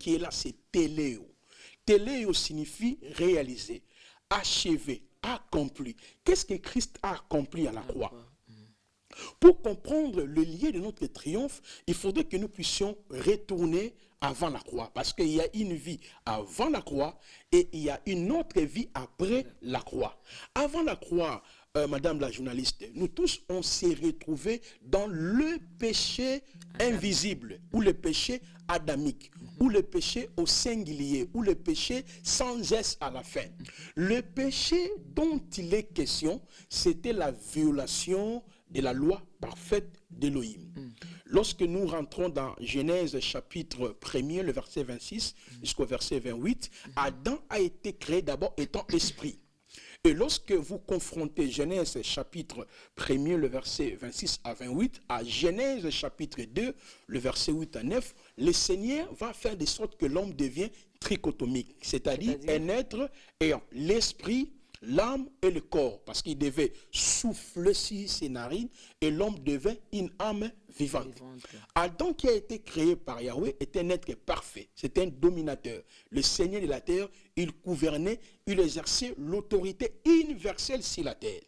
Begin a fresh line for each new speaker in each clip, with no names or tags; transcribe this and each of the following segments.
qui est là, c'est téléo. Téléo signifie réaliser, achever, accompli. Qu'est-ce que Christ a accompli à la croix? Pour comprendre le lien de notre triomphe, il faudrait que nous puissions retourner avant la croix. Parce qu'il y a une vie avant la croix et il y a une autre vie après la croix. Avant la croix, Madame la journaliste, nous tous, on s'est retrouvés dans le péché invisible ou le péché adamique ou le péché au singulier ou le péché sans S à la fin. Le péché dont il est question, c'était la violation de la loi parfaite d'Élohim. Lorsque nous rentrons dans Genèse chapitre 1er, le verset 26 jusqu'au verset 28, Adam a été créé d'abord étant esprit. Et lorsque vous confrontez Genèse chapitre 1er, le verset 26 à 28, à Genèse chapitre 2, le verset 8 à 9, le Seigneur va faire de sorte que l'homme devient trichotomique, c'est-à-dire un être ayant l'esprit, l'âme et le corps, parce qu'il devait souffler sur ses narines et l'homme devait une âme vivante. Adam qui a été créé par Yahweh est un être parfait, c'est un dominateur. Le Seigneur de la terre, il gouvernait, il exerçait l'autorité universelle sur la terre.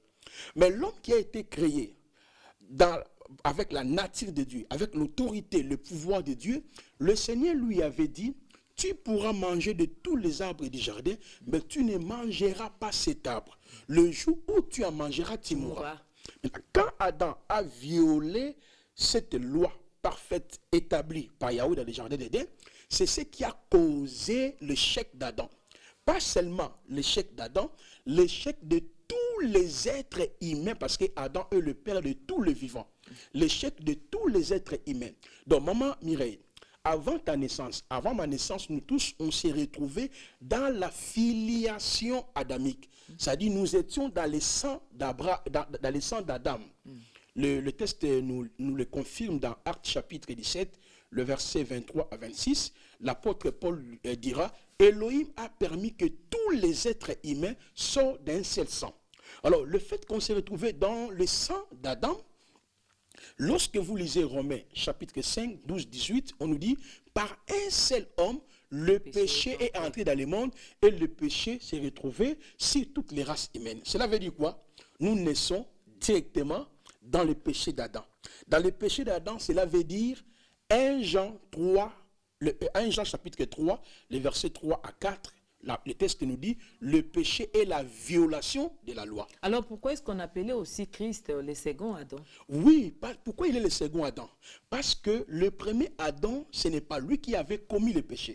Mais l'homme qui a été créé avec la nature de Dieu, avec l'autorité, le pouvoir de Dieu, le Seigneur lui avait dit: tu pourras manger de tous les arbres du jardin, mais tu ne mangeras pas cet arbre. Le jour où tu en mangeras, tu mourras. Quand Adam a violé cette loi parfaite établie par Yahweh dans le jardin d'Éden, c'est ce qui a causé l'échec d'Adam. Pas seulement l'échec d'Adam, l'échec de tous les êtres humains, parce que Adam est le père de tous les vivants. L'échec de tous les êtres humains. Donc, maman Mireille, avant ta naissance, avant ma naissance, nous tous, on s'est retrouvés dans la filiation adamique. C'est-à-dire, nous étions dans les sangs d'Adam. Le texte nous le confirme dans Actes chapitre 17, le verset 23 à 26. L'apôtre Paul dira: Elohim a permis que tous les êtres humains sortent d'un seul sang. Alors, le fait qu'on s'est retrouvé dans le sang d'Adam, lorsque vous lisez Romains chapitre 5, 12, 18, on nous dit: par un seul homme, le péché est entré dans le monde et le péché s'est retrouvé sur toutes les races humaines. Cela veut dire quoi? Nous naissons directement dans le péché d'Adam. Dans le péché d'Adam, cela veut dire 1 Jean chapitre 3, les versets 3 à 4. Le texte nous dit: le péché est la violation de la loi.
Alors pourquoi est-ce qu'on appelait aussi Christ le second Adam?
Oui, pourquoi il est le second Adam? Parce que le premier Adam, ce n'est pas lui qui avait commis le péché.